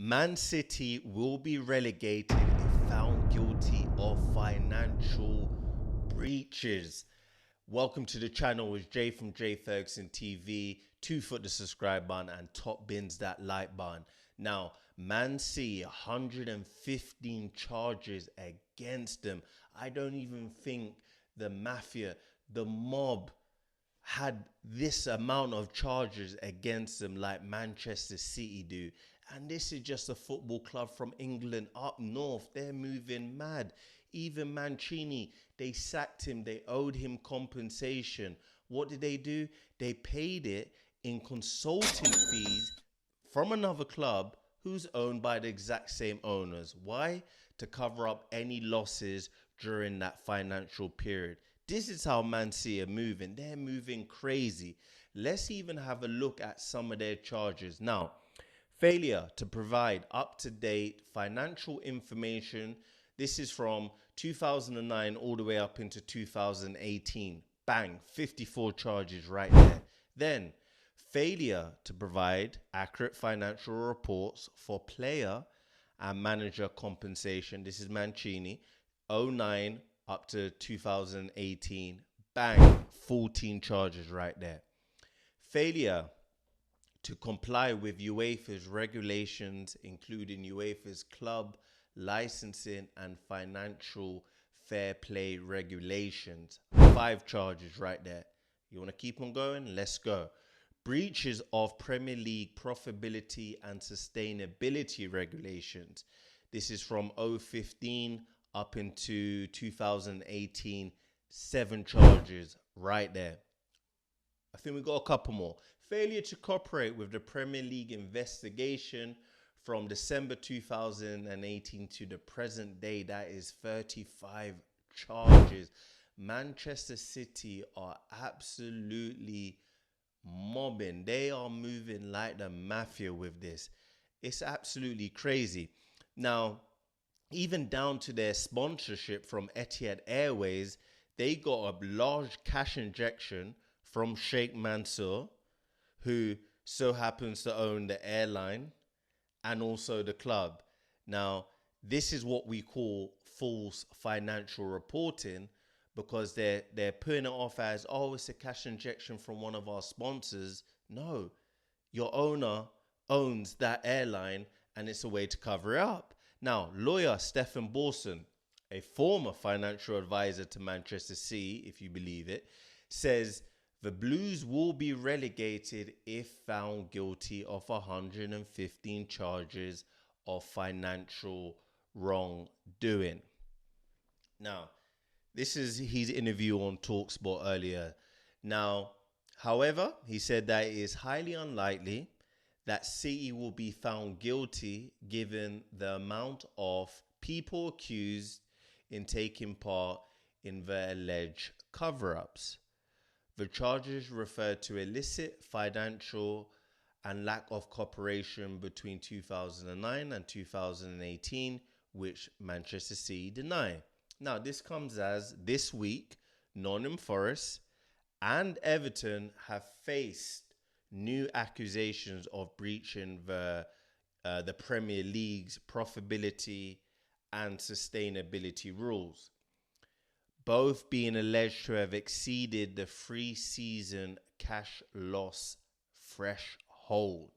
Man City will be relegated if found guilty of financial breaches. Welcome to the channel. It's Jay from Jay Ferguson TV. 2 foot the subscribe button and top bins that like button. Now, Man City, 115 charges against them. I don't even think the mafia, the mob, had this amount of charges against them like Manchester City do. And this is just a football club from England up north. They're moving mad. Even Mancini, they sacked him. They owed him compensation. What did they do? They paid it in consulting fees from another club who's owned by the exact same owners. Why? To cover up any losses during that financial period. This is how Man City are moving. They're moving crazy. Let's even have a look at some of their charges. Now, failure to provide up-to-date financial information. This is from 2009 all the way up into 2018. Bang, 54 charges right there. Then, failure to provide accurate financial reports for player and manager compensation. This is Mancini, 09 up to 2018. Bang, 14 charges right there. Failure to comply with UEFA's regulations, including UEFA's club licensing and financial fair play regulations. 5 charges right there. You want to keep on going? Let's go. Breaches of Premier League profitability and sustainability regulations. This is from 015 up into 2018. 7 charges right there. I think we got a couple more. Failure to cooperate with the Premier League investigation from December 2018 to the present day. That is 35 charges. Manchester City are absolutely mobbing. They are moving like the mafia with this. It's absolutely crazy. Now, even down to their sponsorship from Etihad Airways, they got a large cash injection from Sheik Mansour, who so happens to own the airline and also the club. Now, this is what we call false financial reporting, because they're putting it off as, oh, it's a cash injection from one of our sponsors. No, your owner owns that airline and it's a way to cover it up. Now, lawyer Stefan Borson, a former financial advisor to Manchester City, if you believe it, says the Blues will be relegated if found guilty of 115 charges of financial wrongdoing. Now, this is his interview on TalkSport earlier. Now, however, he said that it is highly unlikely that City will be found guilty given the amount of people accused in taking part in the alleged cover-ups. The charges refer to illicit financial and lack of cooperation between 2009 and 2018, which Manchester City deny. Now, this comes as this week, Nottingham Forest and Everton have faced new accusations of breaching the Premier League's profitability and sustainability rules, both being alleged to have exceeded the 3-season cash loss threshold.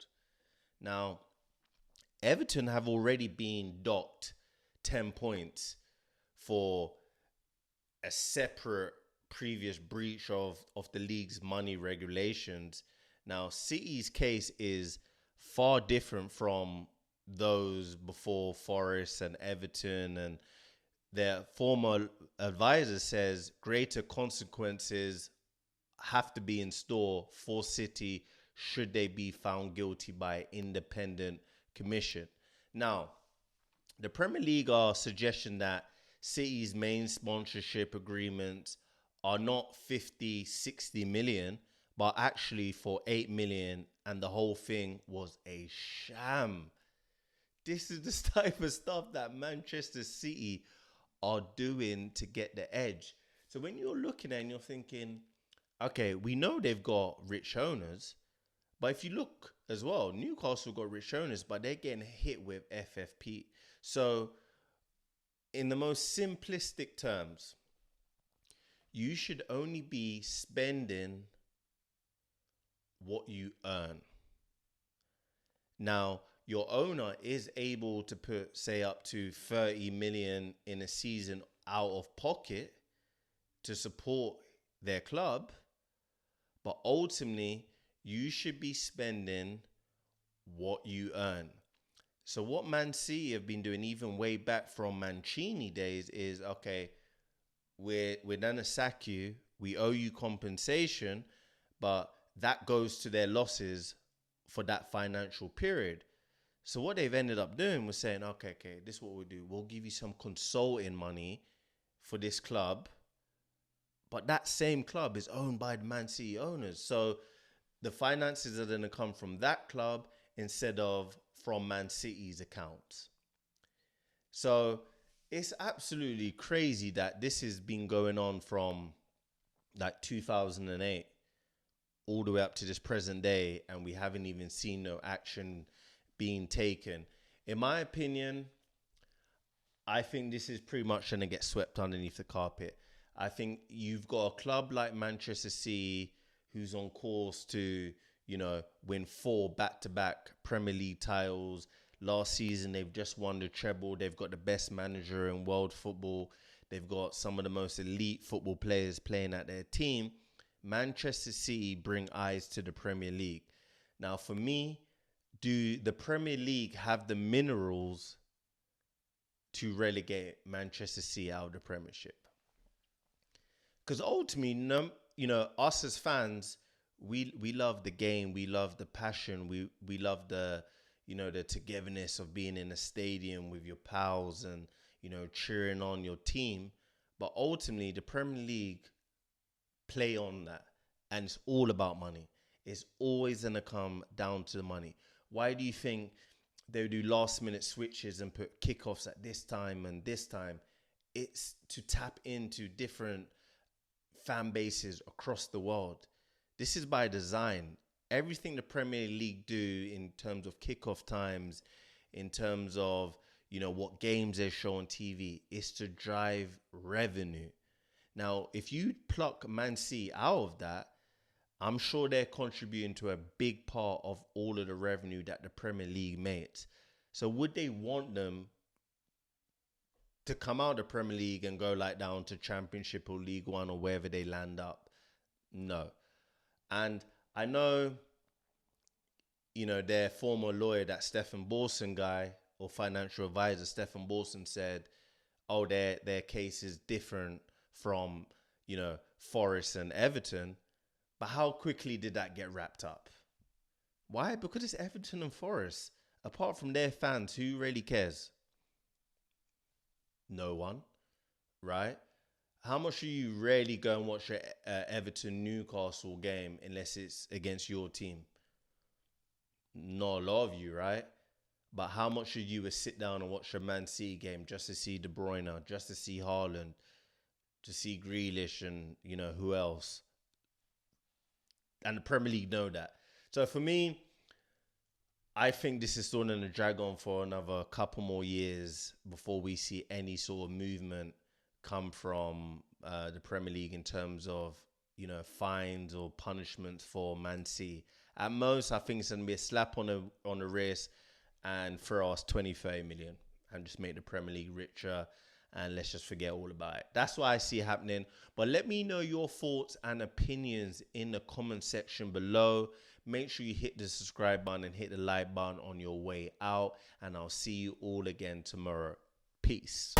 Now, Everton have already been docked 10 points for a separate previous breach of the league's money regulations. Now, City's case is far different from those before Forest and Everton, and their former advisor says greater consequences have to be in store for City should they be found guilty by an independent commission. Now, the Premier League are suggesting that City's main sponsorship agreements are not 50, 60 million, but actually for 8 million, and the whole thing was a sham. This is the type of stuff that Manchester City are doing to get the edge. So when you're looking at it and you're thinking, okay, we know they've got rich owners, But if you look as well, Newcastle got rich owners, but they're getting hit with FFP. So, in the most simplistic terms, you should only be spending what you earn. Now, your owner is able to put, say, up to 30 million in a season out of pocket to support their club, but ultimately, you should be spending what you earn. So what Man City have been doing, even way back from Mancini days, is, okay, we're gonna sack you, we owe you compensation, but that goes to their losses for that financial period. So what they've ended up doing was saying, okay, this is what we'll do. We'll give you some consulting money for this club, but that same club is owned by the Man City owners. So the finances are going to come from that club instead of from Man City's accounts. So it's absolutely crazy that this has been going on from like 2008 all the way up to this present day, and we haven't even seen no action being taken. In my opinion, I think this is pretty much going to get swept underneath the carpet. I think you've got a club like Manchester City who's on course to, win 4 back-to-back Premier League titles. Last season, they've just won the treble. They've got the best manager in world football. They've got some of the most elite football players playing at their team. Manchester City bring eyes to the Premier League. Now, for me, do the Premier League have the minerals to relegate Manchester City out of the Premiership? Because ultimately, us as fans, we love the game, we love the passion, we love the togetherness of being in a stadium with your pals and cheering on your team. But ultimately, the Premier League play on that, and it's all about money. It's always gonna come down to the money. Why do you think they do last minute switches and put kickoffs at this time and this time? It's to tap into different fan bases across the world. This is by design. Everything the Premier League do in terms of kickoff times, in terms of what games they show on TV, is to drive revenue. Now, if you pluck Man City out of that, I'm sure they're contributing to a big part of all of the revenue that the Premier League makes. So would they want them to come out of the Premier League and go like down to Championship or League One or wherever they land up? No. And I know, their former lawyer, that Stefan Borson guy, or financial advisor, Stefan Borson, said, oh, their case is different from, Forest and Everton. But how quickly did that get wrapped up? Why? Because it's Everton and Forest. Apart from their fans, who really cares? No one, right? How much do you rarely go and watch a Everton-Newcastle game unless it's against your team? Not a lot of you, right? But how much should you sit down and watch a Man City game just to see De Bruyne, just to see Haaland, to see Grealish and, who else? And the Premier League know that. So for me, I think this is still going to drag on for another couple more years before we see any sort of movement come from the Premier League in terms of, fines or punishments for Man City. At most, I think it's going to be a slap on the wrist and throw us 20-30 million and just make the Premier League richer, and let's just forget all about it. That's what I see happening. But let me know your thoughts and opinions in the comment section below. Make sure you hit the subscribe button and hit the like button on your way out. And I'll see you all again tomorrow. Peace.